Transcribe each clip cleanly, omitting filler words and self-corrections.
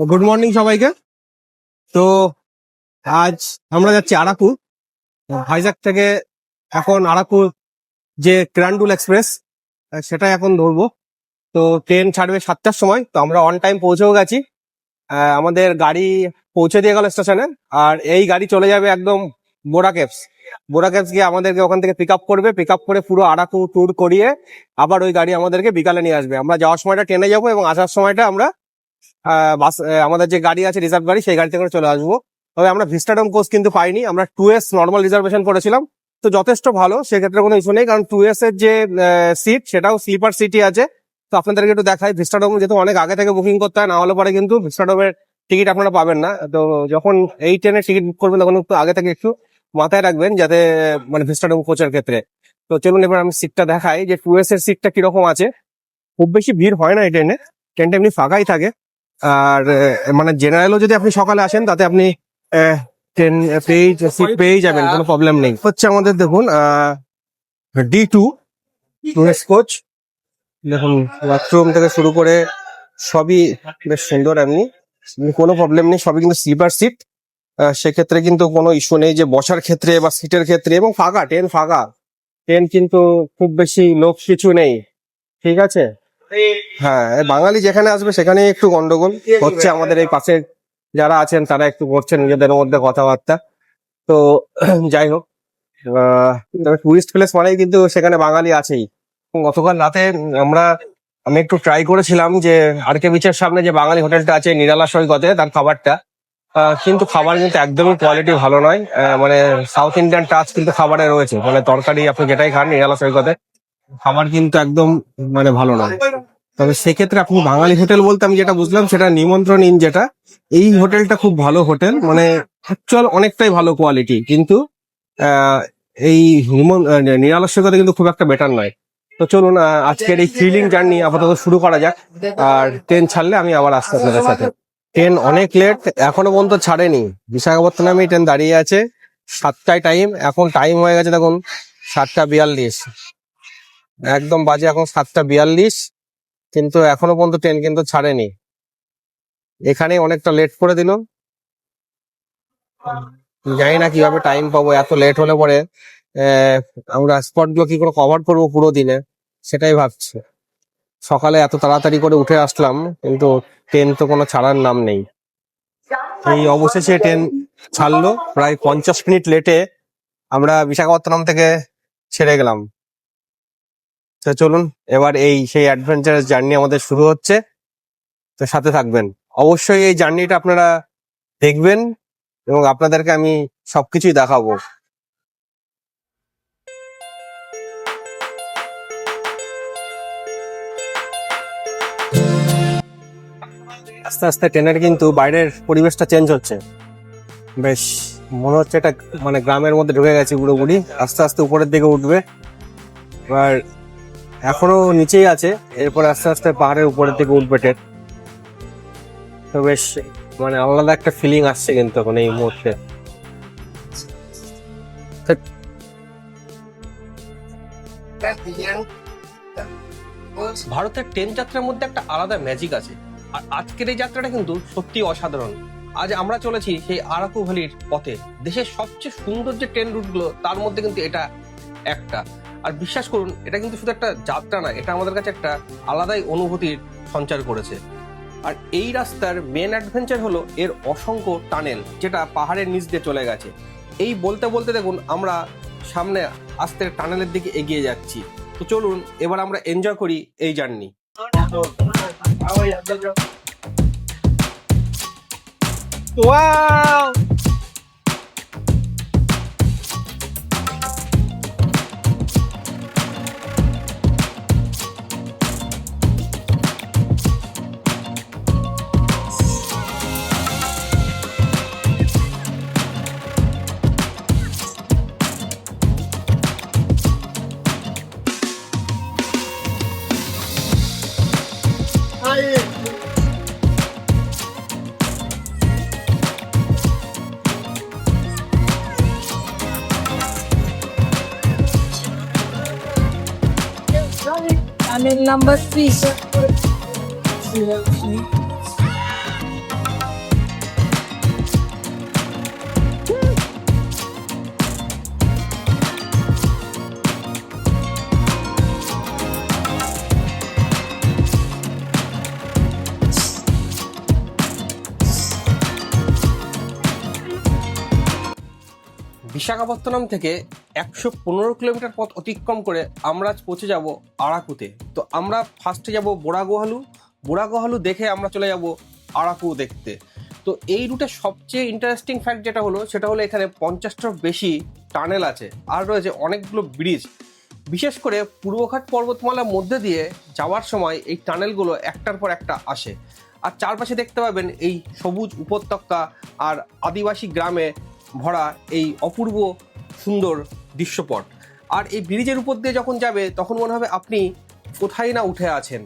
Good morning সবাইকে। তো আজ আমরা যাচ্ছি আরাকু। ভাইজাগ থেকে এখন আরাকু যে কিরান্ডুল এক্সপ্রেস সেটা এখন ধরবো। তো ট্রেন ছাড়বে 7টার সময়। তো আমরা অন টাইম পৌঁছেও গেছি। আমাদের গাড়ি পৌঁছে দিয়ে গেল স্টেশনে, আর এই গাড়ি চলে যাবে একদম বোরাকেপস। বোরাকেপস গিয়ে আমাদেরকে ওখান থেকে পিক আপ করবে, পিক আপ করে পুরো আরাকু ট্যুর করিয়ে আবার ওই গাড়ি আমাদেরকে বিকালে নিয়ে আসবে। আমরা যাওয়ার সময়টা ট্রেনে যাবো এবং আসার সময়টা আমরা বাস, আমাদের যে গাড়ি আছে রিজার্ভ গাড়ি, সেই গাড়িতে করে চলে আসবো। তবে আমরা ভিস্টাডোম কোচ কিন্তু পাইনি, আমরা 2S নর্মাল রিজার্ভেশন করেছিলাম। তো যথেষ্ট ভালো, সেক্ষেত্রে কোনো ইস্যু নেই, কারণ 2S এর যে সিট সেটাও স্লিপার সিটই আছে। তো আপনাদেরকে একটু দেখাই, ভিস্টাডোম যেহেতু অনেক আগে থেকে বুকিং করতে হয়, না হলে পরে কিন্তু ভিস্টাডোমের টিকিট আপনারা পাবেন না। তো যখন এই ট্রেনের টিকিট বুক করবেন তখন একটু আগে থেকে একটু মাথায় রাখবেন, যাতে মানে ভিস্টাডোম কোচের ক্ষেত্রে। তো চলুন এবার আমি সিটটা দেখাই যে 2S এর সিটটা কিরকম আছে। খুব বেশি ভিড় হয় না এই ট্রেনে, ট্রেনটা এমনি ফাঁকাই থাকে। আর মানে জেনারেলও যদি আপনি সকালে আসেন তাতে আপনি সিট পেয়েই যাবেন, কোনো প্রবলেম নেই। হচ্ছে আমাদের দেখুন D2 টুরিস্ট কোচ। দেখুন বাথরুম থেকে শুরু করে সবই বেশ সুন্দর, এমনি কোনো প্রবলেম নেই, সবই কিন্তু স্লিপার সিট। সেক্ষেত্রে কিন্তু কোনো ইস্যু নেই যে বসার ক্ষেত্রে বা সিটের ক্ষেত্রে, এবং ফাঁকা ট্রেন, ফাঁকা ট্রেন, কিন্তু খুব বেশি লোক কিছু নেই, ঠিক আছে। হ্যাঁ, বাঙালি যেখানে আসবে সেখানে একটু গন্ডগোল হচ্ছে। আমাদের এই পাশে যারা আছেন তারা একটু করছেন নিজেদের মধ্যে কথাবার্তা। তো যাই হোক, টুরিস্ট প্লেস মানেই কিন্তু সেখানে বাঙালি আছেই। গতকাল রাতে আমি একটু ট্রাই করেছিলাম যে আরকে বিচের সামনে যে বাঙালি হোটেলটা আছে নিরালা সৈকতে, তার খাবারটা, কিন্তু খাবার কিন্তু একদমই কোয়ালিটি ভালো নয়। মানে সাউথ ইন্ডিয়ান টাচ কিন্তু খাবারে রয়েছে, মানে তরকারি আপনি যেটাই খান নিরালা সৈকতে, খাবার কিন্তু একদম মানে ভালো নয়। তবে সেক্ষেত্রে আপনি বাঙালি হোটেল বলতে আমি যেটা বুঝলাম সেটা নিমন্ত্রণ ইন, যেটা এই হোটেলটা খুব ভালো হোটেল, মানে অ্যাকচুয়াল অনেকটাই ভালো কোয়ালিটি, কিন্তু এই নিরালা সৈকতে কিন্তু খুব একটা বেটার নয়। তো চলুন আজকের এই থ্রিলিং জার্নি আপাতত শুরু করা যাক, আর ট্রেন ছাড়লে আমি আবার আসতে আপনাদের সাথে। ট্রেন অনেক লেট, এখনো পর্যন্ত ছাড়েনি। বিশাখাপত্তনমে ট্রেন দাঁড়িয়ে আছে, 7টায় টাইম, এখন টাইম হয়ে গেছে দেখুন 7টা 42, একদম বাজে এখন 7টা 42, কিন্তু এখনো পর্যন্ত ট্রেন কিন্তু ছাড়েনি। এখানে অনেকটা লেট করে দিল, জানি না কিভাবে টাইম পাবো। এত লেট হলে পরে আমরা স্পট গুলো কি করে কভার করবো পুরো দিনে, সেটাই ভাবছি। সকালে এত তাড়াতাড়ি করে উঠে আসলাম, কিন্তু ট্রেন তো কোনো ছাড়ার নাম নেই। এই অবশেষে ট্রেন ছাড়লো, প্রায় 50 মিনিট লেটে আমরা বিশাখাপত্তনম থেকে ছেড়ে গেলাম। তো চলুন এবার সেই অ্যাডভেঞ্চারাস জার্নি আমাদের শুরু হচ্ছে। তো সাথে থাকবেন, অবশ্যই এই জার্নিটা আপনারা দেখবেন এবং আপনাদেরকে আমি সবকিছুই দেখাবো। আস্তে আস্তে ট্রেনের কিন্তু বাইরের পরিবেশটা চেঞ্জ হচ্ছে, বেশ মনে হচ্ছে এটা মানে গ্রামের মধ্যে ঢুকে গেছে পুরোপুরি। আস্তে আস্তে উপরের দিকে উঠবে, এবার এখনো নিচেই আছে, এরপর আস্তে আস্তে পাহাড়ের উপরের দিকে উঠবে ট্রেন। তো বেশ মানে আলাদা একটা ফিলিং আসছে কিন্তু এখন এই মুহূর্তে। ভারতের ট্রেন যাত্রার মধ্যে একটা আলাদা ম্যাজিক আছে, আর আজকের এই যাত্রাটা কিন্তু সত্যি অসাধারণ। আজ আমরা চলেছি সেই আরাকু ভ্যালির পথে। দেশের সবচেয়ে সুন্দর যে ট্রেন রুটগুলো তার মধ্যে কিন্তু এটা একটা। আর বিশ্বাস করুন, এটা কিন্তু শুধু একটা যাত্রা না, এটা আমাদের কাছে একটা আলাদাই অনুভূতির সঞ্চার করেছে। আর এই রাস্তার মেন অ্যাডভেঞ্চার হলো এর অসংখ্য টানেল, যেটা পাহাড়ের নিচ দিয়ে চলে গেছে। এই বলতে বলতে দেখুন আমরা সামনে আস্তে টানেলের দিকে এগিয়ে যাচ্ছি। তো চলুন এবার আমরা এনজয় করি এই journey. Wow! Channel number 3. Visakhapatnam থেকে 115 কিলোমিটার পথ অতিক্রম করে আমরা আজ পৌঁছে যাব আরাকুতে। তো আমরা ফার্স্টে যাব বোরাগোহালু, বোরাগোহালু দেখে আমরা চলে যাব আরাকু দেখতে। তো এই রুটে সবচেয়ে ইন্টারেস্টিং ফ্যাক্ট যেটা হলো সেটা হলো এখানে 50টার বেশি টানেল আছে আর রয়েছে অনেকগুলো ব্রিজ। বিশেষ করে পূর্বঘাট পর্বতমালার মধ্যে দিয়ে যাওয়ার সময় এই টানেলগুলো একটার পর একটা আসে। আর চারপাশে দেখতে পাবেন এই সবুজ উপত্যকা আর আদিবাসী গ্রামে ভরা এই অপূর্ব সুন্দর দৃশ্যপট। আর এই ব্রিজের উপর দিয়ে যখন যাবে তখন মনে হবে আপনি কোথায় না উঠে আছেন।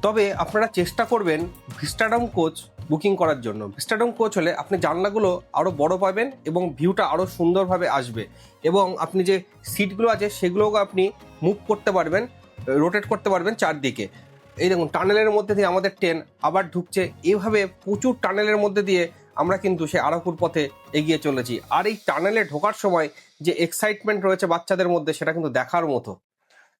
তবে আপনারা চেষ্টা করবেন ভিস্টাডম কোচ বুকিং করার জন্য। ভিস্টাডম কোচ হলে আপনি জানলাগুলো আরও বড় পাবেন এবং ভিউটা আরও সুন্দরভাবে আসবে, এবং আপনি যে সিটগুলো আছে সেগুলোকে আপনি মুভ করতে পারবেন, রোটেট করতে পারবেন চারদিকে। এই দেখুন টানেলের মধ্যে দিয়ে আমাদের ট্রেন আবার ঢুকছে। এইভাবে প্রচুর টানেলের মধ্যে দিয়ে আমরা কিন্তু সেই আরাকুর পথে এগিয়ে চলেছি। আর এই টানেলে ঢোকার সময় যে এক্সাইটমেন্ট রয়েছে বাচ্চাদের মধ্যে সেটা কিন্তু দেখার মতো।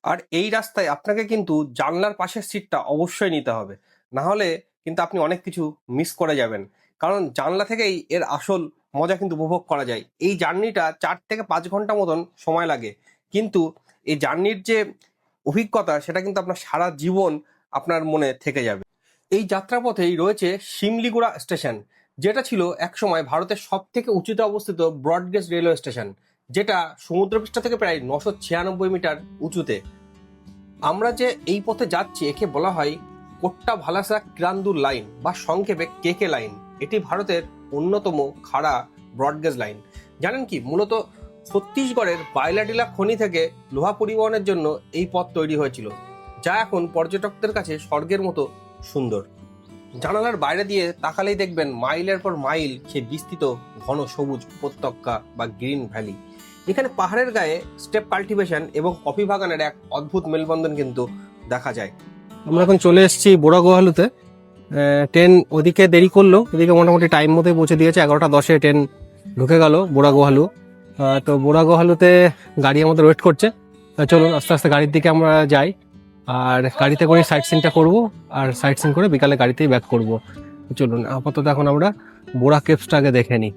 আর এই রাস্তায় আপনাকে কিন্তু জানলার পাশের সিটটা অবশ্যই নিতে হবে, না হলে কিন্তু আপনি অনেক কিছু মিস করে যাবেন। কারণ জানলা থেকেই এর আসল মজা কিন্তু উপভোগ করা যায়। এই জার্নিটা 4 থেকে 5 ঘন্টা মতন সময় লাগে, কিন্তু এই জার্নির যে অভিজ্ঞতা সেটা কিন্তু আপনার সারা জীবন আপনার মনে থেকে যাবে। এই যাত্রাপথেই রয়েছে শিমলিগুড়া স্টেশন, যেটা ছিল একসময় ভারতের সব থেকে উঁচুতে অবস্থিত ব্রডগেজ রেলওয়ে স্টেশন, যেটা সমুদ্রপৃষ্ঠ থেকে প্রায় 996 মিটার উঁচুতে। আমরা যে এই পথে যাচ্ছি একে বলা হয় কোট্টা ভালাসা কিরান্দুর লাইন বা সংক্ষেপে কেকে লাইন। এটি ভারতের অন্যতম খাড়া ব্রডগেজ লাইন। জানেন কি, মূলত ছত্তিশগড়ের বাইলাডিলা খনি থেকে লোহা পরিবহনের জন্য এই পথ তৈরি হয়েছিল, যা এখন পর্যটকদের কাছে স্বর্গের মতো সুন্দর। জানালার বাইরে দিয়ে তাকালেই দেখবেন মাইলের পর মাইল সেই বিস্তৃত ঘন সবুজ উপত্যকা বা গ্রিন ভ্যালি। এখানে পাহাড়ের গায়ে স্টেপ কাল্টিভেশন এবং কফি বাগানের এক অদ্ভুত মেলবন্ধন কিন্তু দেখা যায়। আমরা এখন চলে এসেছি বোরাগোহালুতে। ট্রেন ওদিকে দেরি করলো, এদিকে মোটামুটি টাইম মতো পৌঁছে দিয়েছে। 11টা 10-এ ট্রেন ঢুকে গেল বোরাগোহালু। তো বোরাগোহালুতে গাড়ি আমাদের ওয়েট করছে। চলুন আস্তে আস্তে গাড়ির দিকে আমরা যাই, আর গাড়িতে করে সাইট সিনটা করবো, আর সাইট সিন করে বিকালে গাড়িতেই ব্যাক করবো। চলুন আপাতত এখন আমরা বোরা কেভসটা আগে দেখে নিই।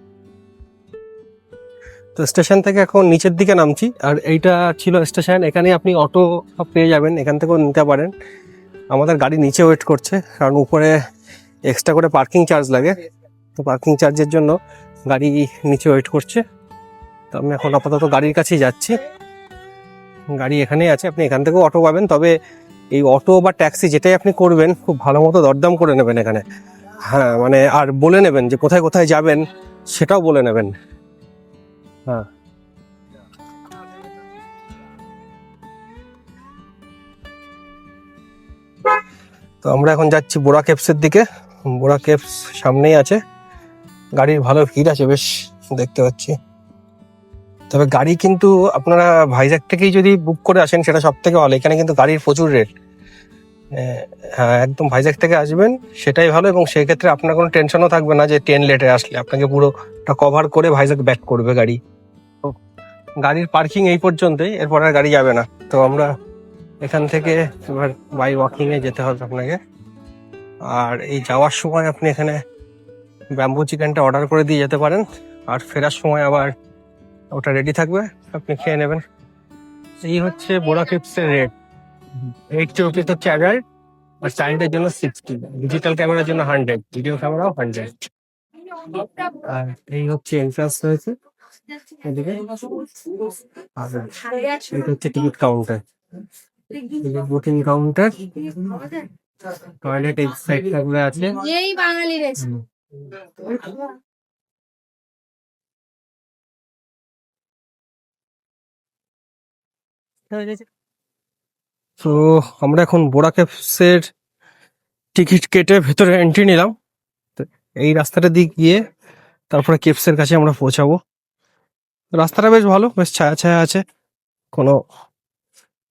তো স্টেশন থেকে এখন নিচের দিকে নামছি, আর এইটা ছিল স্টেশন। এখানে আপনি অটো পেয়ে যাবেন, এখান থেকেও নিতে পারেন। আমাদের গাড়ি নিচে ওয়েট করছে, কারণ উপরে এক্সট্রা করে পার্কিং চার্জ লাগে। তো পার্কিং চার্জের জন্য গাড়ি নিচে ওয়েট করছে। তো আমি এখন আপাতত গাড়ির কাছেই যাচ্ছি। গাড়ি এখানেই আছে, আপনি এখান থেকেও অটো পাবেন। তবে এই অটো বা ট্যাক্সি যেটাই আপনি করবেন খুব ভালো মতো দরদাম করে নেবেন এখানে। হ্যাঁ, মানে আর বলে নেবেন যে কোথায় কোথায় যাবেন সেটাও বলে নেবেন। হ্যাঁ, তো আমরা এখন যাচ্ছি বোরা কেভসের দিকে। বোরা কেভস সামনেই আছে। গাড়ির ভালো ভিড় আছে বেশ, দেখতে পাচ্ছি। তবে গাড়ি কিন্তু আপনারা ভাইজ্যাগ থেকেই যদি বুক করে আসেন সেটা সব থেকে ভালো। এখানে কিন্তু গাড়ির প্রচুর রেট। হ্যাঁ, একদম ভাইজ্যাগ থেকে আসবেন সেটাই ভালো, এবং সেই ক্ষেত্রে আপনার কোনো টেনশনও থাকবে না যে ট্রেন লেটে আসলে আপনাকে পুরোটা কভার করে ভাইজ্যাগ ব্যাক করবে গাড়ি। তো গাড়ির পার্কিং এই পর্যন্তই, এরপর আর গাড়ি যাবে না। তো আমরা এখান থেকে এবার বাই ওয়াকিং এ যেতে হবে আপনাকে। আর এই যাওয়ার সময় আপনি এখানে ব্যাম্বু চিকেনটা অর্ডার করে দিয়ে যেতে পারেন, আর ফেরার সময় আবার ওটা রেডি থাকবে, আপনি খেয়ে নেবেন। এই হচ্ছে বোরা কেভসের রেট। 80 রুপিস হচ্ছে অ্যাডাল্ট, আর চাইল্ডের জন্য 60, ডিজিটাল ক্যামেরার জন্য 100, ভিডিও ক্যামেরাও 100। আর এই হচ্ছে এন্ট্রান্স রয়েছে এদিকে, আর এটা হচ্ছে ticket counter, booking counter. Toilet এই সাইড থাকবে আছে। এই বাঙালি রেস্ট। তো আমরা এখন বোরা কেভসের টিকিট কেটে ভেতরে এন্ট্রি নিলাম। তো এই রাস্তাটা দিয়ে গিয়ে তারপরে কেভসের কাছে আমরা পৌঁছাবো। রাস্তাটা বেশ ভালো, বেশ ছায়া ছায়া আছে, কোনো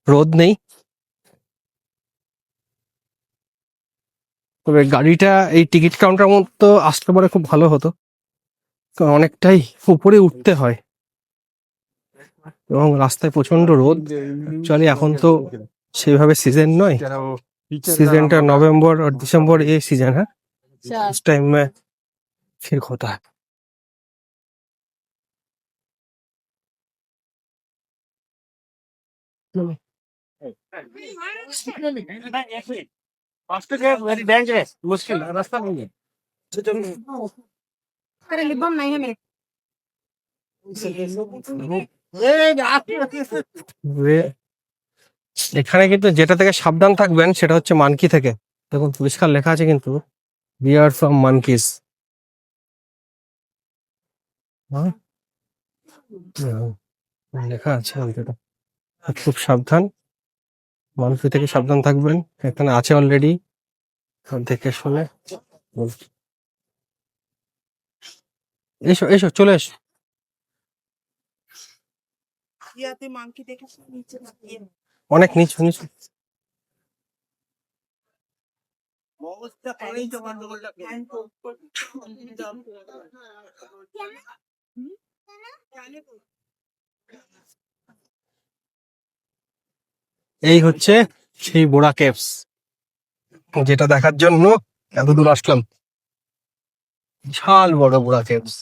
রোদ নেই। তবে গাড়িটা এই টিকিট কাউন্টার মতো আসতে পারে খুব ভালো হতো, কারণ অনেকটাই উপরে উঠতে হয় এবং রাস্তায় প্রচন্ড রোদ। অ্যাকচুয়ালি এখন তো সেভাবে সিজন নয়, सीजन नवंबर और दिसंबर ये सीजन है, उस टाइम में ठीक होता है। वेरी डेंजरस मुश्किल रास्ता नहीं है এখানে কিন্তু যেটা থেকে সাবধান থাকবেন সেটা হচ্ছে মানকি থেকে। দেখুন পরিষ্কার লেখা আছে কিন্তু বিয়ার ফ্রম মানকিস। লেখা আছে অন্তত। খুব সাবধান, মানকি থেকে সাবধান থাকবেন। এখানে আছে অলরেডি, দেখে শুনে। এসো এসো চলে এসো। অনেক নিচু নিচু। এই হচ্ছে সেই বোরা কেভস, যেটা দেখার জন্য এত দূর আসলাম। বিশাল বড় বোরা কেভস,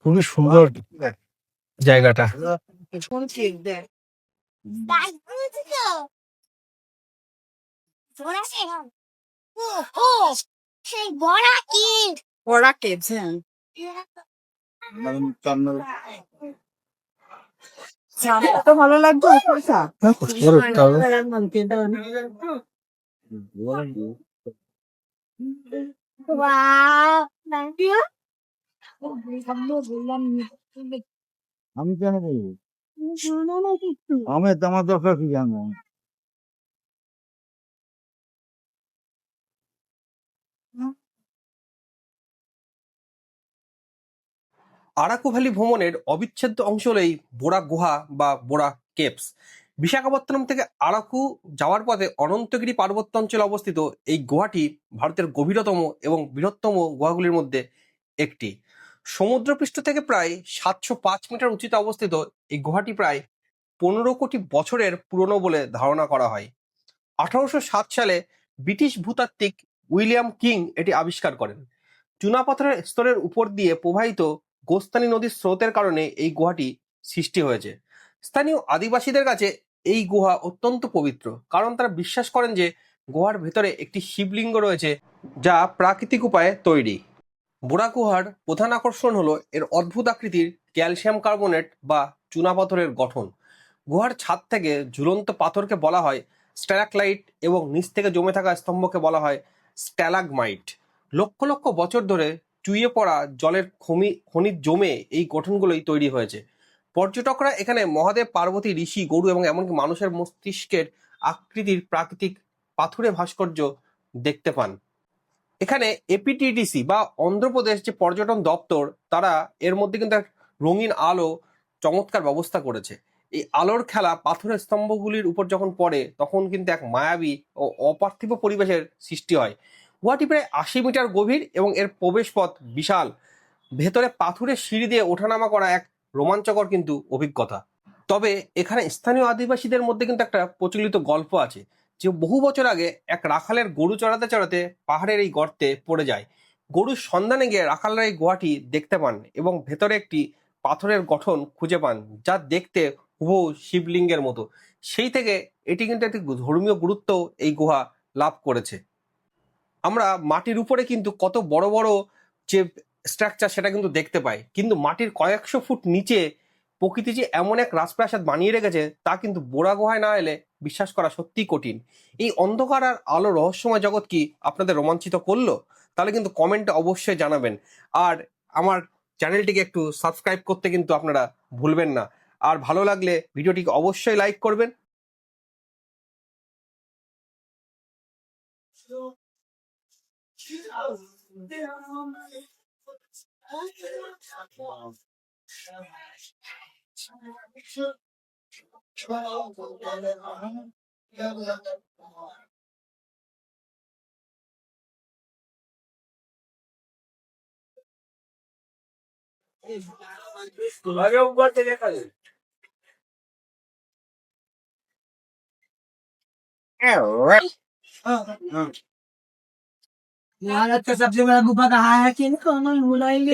খুবই সুন্দর জায়গাটা। সেই বড়া কি বড়া কেভস, হ্যাঁ তো ভালো লাগবে। আমি কেন বলবো আমার আমার দরকার কি জানো আরাকু ভ্যালি ভ্রমণের অবিচ্ছেদ্য অংশ হলো এই বোরা গুহা বা বোরা কেভস। বিশাখাপত্তনম থেকে আরাকু যাওয়ার পথে অনন্তগিরি পার্বত্য অঞ্চলে অবস্থিত এই গুহাটি ভারতের গভীরতম এবং বৃহত্তম গুহাগুলির মধ্যে একটি। সমুদ্রপৃষ্ঠ থেকে প্রায় 705 মিটার উঁচুতে অবস্থিত এই গুহাটি প্রায় 15 কোটি বছরের পুরনো বলে ধারণা করা হয়। 1807 সালে ব্রিটিশ ভূতাত্ত্বিক উইলিয়াম কিং এটি আবিষ্কার করেন। চুনাপাথরের স্তরের উপর দিয়ে প্রবাহিত গোস্তানি নদীর স্রোতের কারণে এই গুহাটি সৃষ্টি হয়েছে। স্থানীয় আদিবাসীদের কাছে এই গুহা অত্যন্ত পবিত্র, কারণ তারা বিশ্বাস করেন যে গুহার ভেতরে একটি শিবলিঙ্গ রয়েছে যা প্রাকৃতিক উপায়ে তৈরি। বোরা গুহার প্রধান আকর্ষণ হলো এর অদ্ভুত আকৃতির ক্যালসিয়াম কার্বনেট বা চুনাপাথরের গঠন। গুহার ছাদ থেকে ঝুলন্ত পাথরকে বলা হয় স্ট্যালাকলাইট এবং নিচ থেকে জমে থাকা স্তম্ভকে বলা হয় স্ট্যালাগমাইট। লক্ষ লক্ষ বছর ধরে চুইয়ে পড়া জলের খনিজ জমে এই গঠনগুলোই তৈরি হয়েছে। পর্যটকরা এখানে মহাদেব, পার্বতী, ঋষি, গরু এবং এমনকি মানুষের মস্তিষ্কের আকৃতির প্রাকৃতিক পাথুরে ভাস্কর্য দেখতে পান। এখানে এপিটিডিসি বা অন্ধ্রপ্রদেশ যে পর্যটন দপ্তর, তারা এর মধ্যে কিন্তু এক রঙিন আলো চমৎকার ব্যবস্থা করেছে। এই আলোর খেলা পাথরের স্তম্ভগুলির উপর যখন পড়ে তখন কিন্তু এক মায়াবী ও অপার্থিব পরিবেশের সৃষ্টি হয়। গুহাটি প্রায় 80 মিটার গভীর এবং এর প্রবেশপথ বিশাল। ভেতরে পাথরের সিঁড়ি দিয়ে ওঠানামা করা এক রোমাঞ্চকর কিন্তু অভিজ্ঞতা। তবে এখানে স্থানীয় আদিবাসীদের মধ্যে কিন্তু একটা প্রচলিত গল্প আছে যে বহু বছর আগে এক রাখালের গরু চড়াতে চড়াতে পাহাড়ের এই গর্তে পড়ে যায়। গরুর সন্ধানে গিয়ে রাখালরা এই গুহাটি দেখতে পান এবং ভেতরে একটি পাথরের গঠন খুঁজে পান যা দেখতে হুবহু শিবলিঙ্গের মতো। সেই থেকে এটি কিন্তু একটি ধর্মীয় গুরুত্ব এই গুহা লাভ করেছে। আমরা মাটির উপরে কিন্তু কত বড় বড় যে স্ট্রাকচার সেটা কিন্তু দেখতে পাই, কিন্তু মাটির কয়েকশো ফুট নিচে প্রকৃতি যে এমন এক রাজপ্রাসাদ বানিয়ে রেখেছে তা কিন্তু বোরা গুহায় না এলে বিশ্বাস করা সত্যিই কঠিন। এই অন্ধকার আর আলো রহস্যময় জগৎ কি আপনাদের রোমাঞ্চিত করলো? তাহলে কিন্তু কমেন্টে অবশ্যই জানাবেন। আর আমার চ্যানেলটিকে একটু সাবস্ক্রাইব করতে কিন্তু আপনারা ভুলবেন না। আর ভালো লাগলে ভিডিওটিকে অবশ্যই লাইক করবেন। यार अच्छा सबसे बड़ा गुफा कहाँ है? किनको बुलाएंगे?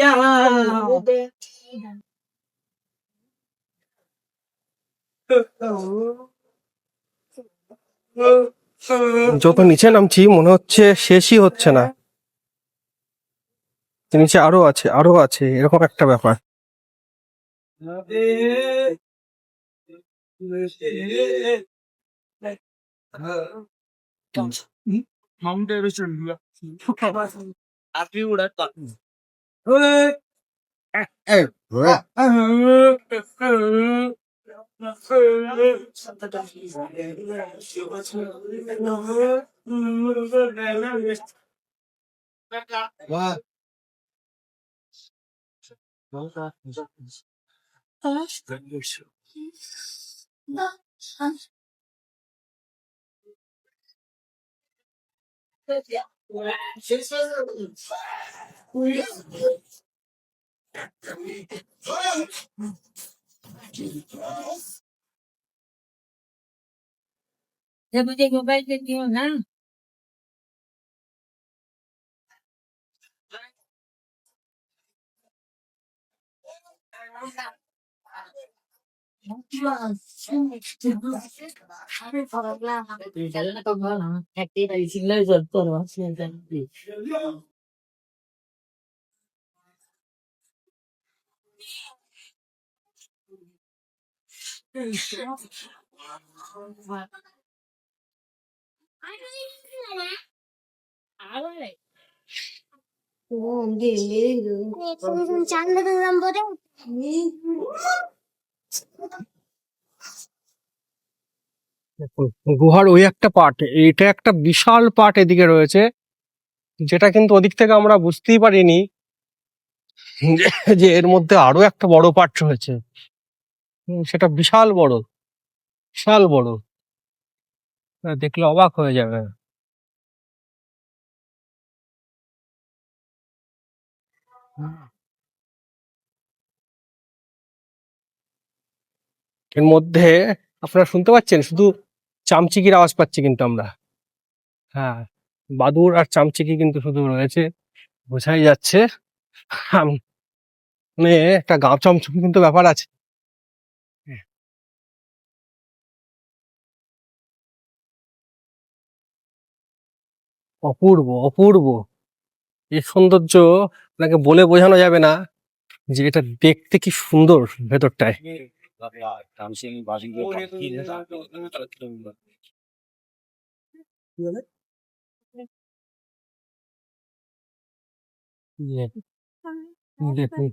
যত নিচে নামছি মনে হচ্ছে শেষই হচ্ছে না, নিচে আরো আছে আরো আছে, এরকম একটা ব্যাপার। मुझे मोबाइल देती हो ना। গুহার ওই একটা পার্ট, এইটা একটা বিশাল পার্ট এদিকে রয়েছে, যেটা কিন্তু ওদিক থেকে আমরা বুঝতেই পারিনি যে এর মধ্যে আরো একটা বড় পার্ট রয়েছে। সেটা বিশাল বড়, বিশাল বড়, দেখলে অবাক হয়ে যাবে। এর মধ্যে আপনারা শুনতে পাচ্ছেন শুধু চামচিকির আওয়াজ পাচ্ছি কিন্তু আমরা। হ্যাঁ, বাদুড় আর চামচিকি কিন্তু শুধু রয়েছে, বোঝাই যাচ্ছে। মানে একটা গা চমচম কিন্তু ব্যাপার আছে। অপূর্ব অপূর্ব, এই সৌন্দর্য আপনাকে বলে বোঝানো যাবে না যে এটা দেখতে কি সুন্দর ভেতরটায়। দেখুন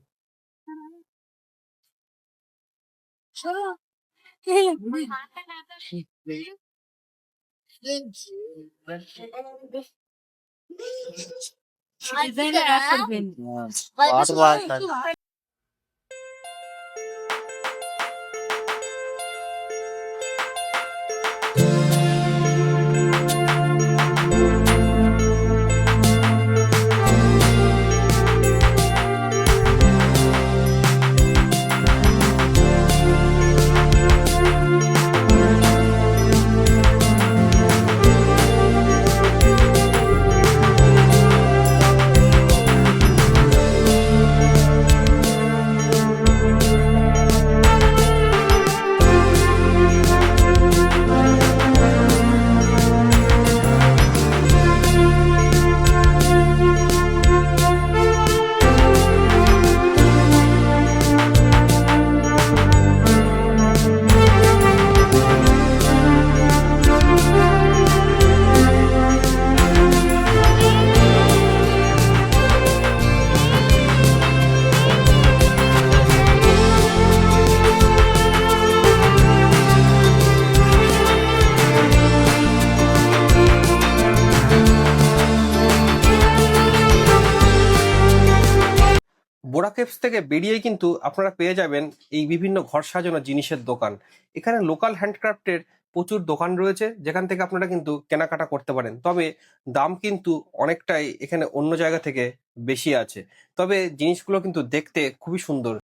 বোরা কেভস থেকে বেরিয়েই কিন্তু আপনারা পেয়ে যাবেন এই বিভিন্ন ঘর সাজানোর জিনিসের দোকান। এখানে লোকাল হ্যান্ডক্রাফটের প্রচুর দোকান রয়েছে, যেখান থেকে আপনারা কিন্তু কেনাকাটা করতে পারেন। তবে দাম কিন্তু অনেকটাই এখানে অন্য জায়গা থেকে বেশি আছে, তবে জিনিসগুলো কিন্তু দেখতে খুবই সুন্দর।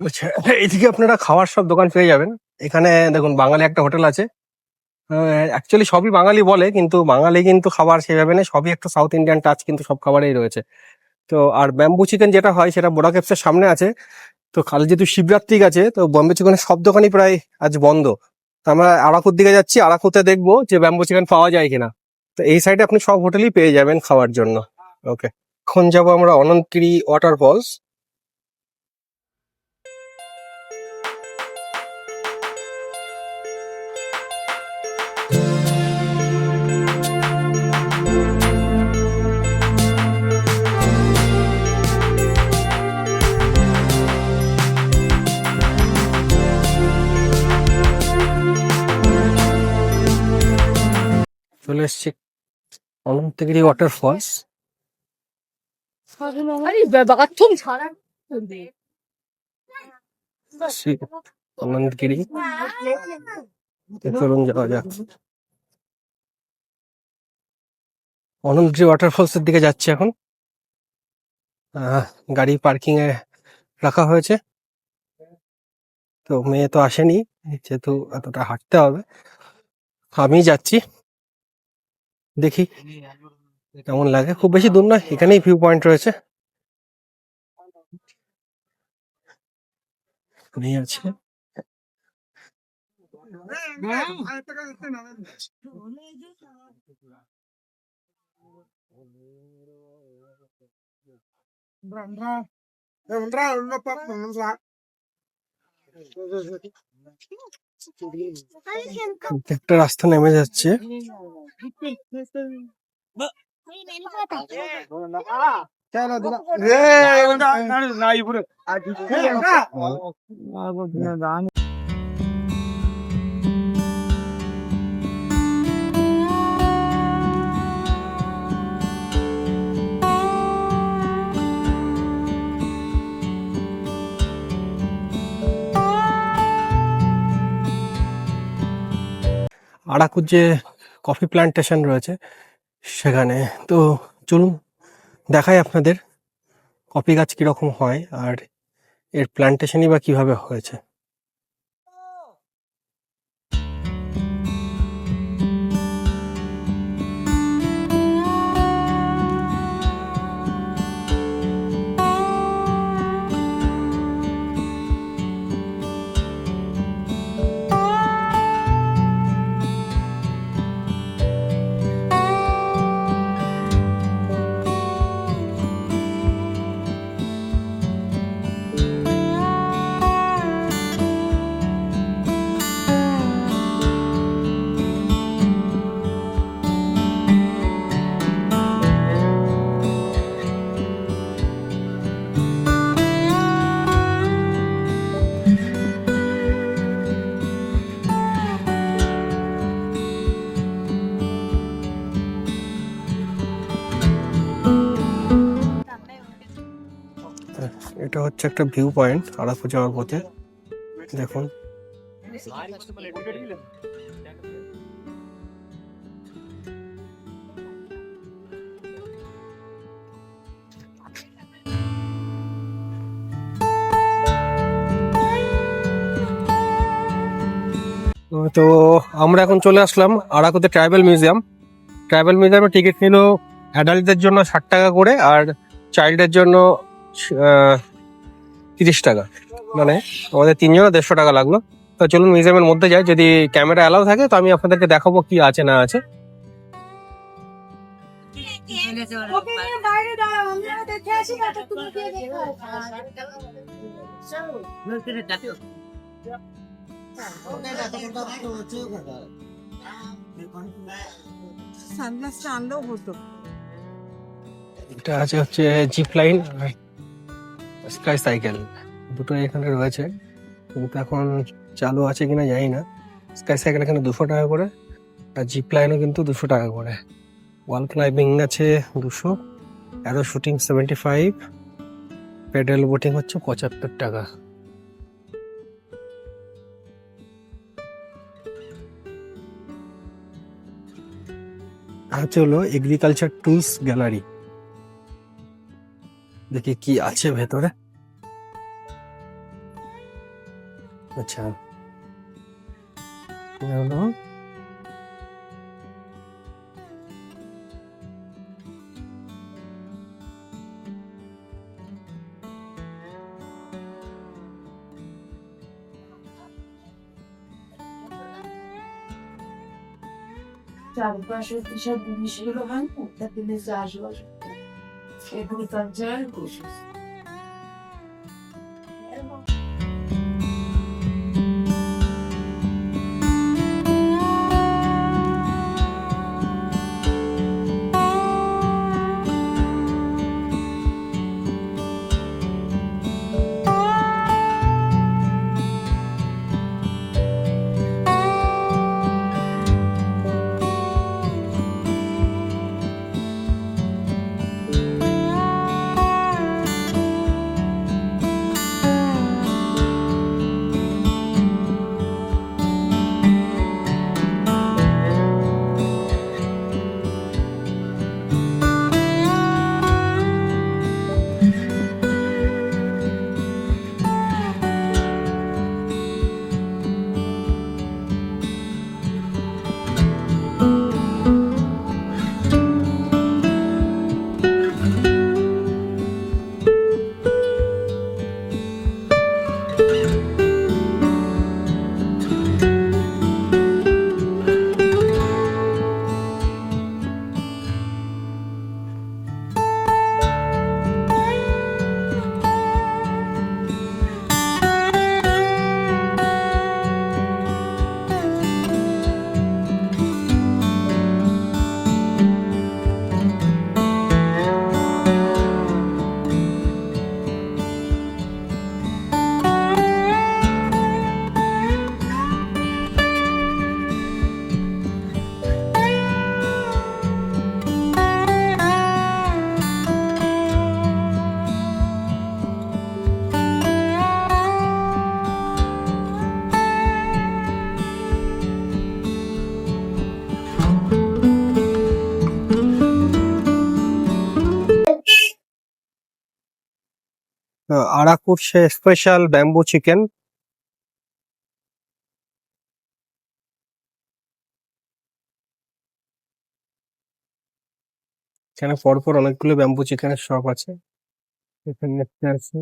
আচ্ছা, এইদিকে আপনারা খাওয়ার সব দোকান পেয়ে যাবেন। এখানে দেখুন বাঙালি একটা হোটেল আছে, অ্যাকচুয়ালি সবই বাঙালি বলে, কিন্তু বাঙালি কিন্তু খাবার সেভাবে নেই, সবই একটু সাউথ ইন্ডিয়ান টাচ কিন্তু সব খাবারেই রয়েছে। তো আর ব্যাম্বু চিকেন যেটা হয় সেটা বোরা কেভসের সামনে আছে। তো কাল যেহেতু শিবরাত্রি গেছে, তো ব্যাম্বু চিকেনের সব দোকানই প্রায় আজ বন্ধ। তো আমরা আরাকুর দিকে যাচ্ছি, আরাকুতে দেখবো যে ব্যাম্বু চিকেন পাওয়া যায় কিনা। তো এই সাইডে আপনি সব হোটেলই পেয়ে যাবেন খাওয়ার জন্য। ওকে, এখন যাবো আমরা অনন্তগিরি ওয়াটারফলস। চলে এসছি অনন্তগিরি ওয়াটারফলস। 아니 왜 마라톤 잘한 건데? অনন্তগিরি, চলুন যাওয়া যাক। অনন্তগিরি ওয়াটারফলস এর দিকে যাচ্ছি এখন। গাড়ি পার্কিং এ রাখা হয়েছে। তো মেয়ে তো আসেনি, যেহেতু এতটা হাঁটতে হবে, আমি যাচ্ছি। দেখি কেমন লাগে। খুব বেশি দূর নয়, এখানেই ভিউ পয়েন্ট রয়েছে। এই আছে। একটা রাস্তা নেমে যাচ্ছে। আরাকুর যে কফি প্ল্যান্টেশন রয়েছে সেখানে, তো চলুন দেখাই আপনাদের কফি গাছ কিরকম হয় আর এর প্ল্যান্টেশনই বা কিভাবে হয়েছে। এটা হচ্ছে একটা ভিউ পয়েন্ট আরাকু যাওয়ার পথে। দেখুন তো আমরা এখন চলে আসলাম আরাকুতে ট্রাইবাল মিউজিয়াম। ট্রাইবাল মিউজিয়ামের টিকিট নিল অ্যাডাল্টদের জন্য 60 টাকা করে আর চাইল্ডের জন্য 30 টাকা, মানে আমাদের তিনজনের 150 টাকা লাগলো। তো চলুন মিউজিয়ামের মধ্যে যাই, যদি ক্যামেরা অ্যালাউ থাকে তো আমি আপনাদেরকে দেখাবো কি আছে না আছে। এটা আছে হচ্ছে জিপ লাইন আর স্কাই সাইকেল, দুটো এখানে রয়েছে, কিন্তু এখন চালু আছে কিনা জানি না। স্কাই সাইকেল এখানে 200 টাকা করে আর জিপ লাইনও কিন্তু 200 টাকা করে। ওয়াল ক্লাইম্বিং আছে 200, অ্যারো শুটিং 75, প্যাডেল বোটিং হচ্ছে 75 টাকা। আছে হলো এগ্রিকালচার টুলস গ্যালারি, দেখি কি আছে ভেতরে। আচ্ছা হলো চারপাশে যেসব জিনিসগুলো হয় না তাতে চাষবাস এগ্রিকালচার কোর্সেস আরাকুর স্পেশাল ব্যাম্বু চিকেন। এখানে পরপর অনেকগুলো ব্যাম্বু চিকেনের শপ আছে। এখানে দেখতে আছে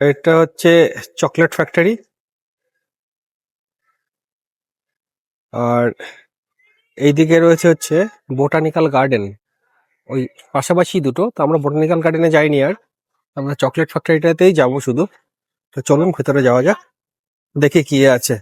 এটা হচ্ছে চকলেট ফ্যাক্টরি, আর এইদিকে রয়েছে হচ্ছে বোটানিক্যাল গার্ডেন। ওই পাশাপাশি দুটো, তো আমরা বোটানিক্যাল গার্ডেনে যাইনি, আর আমরা চকলেট ফ্যাক্টরিটাতেই যাবো শুধু। তো চলুন ভেতরে যাওয়া যাক, দেখি কি আছে।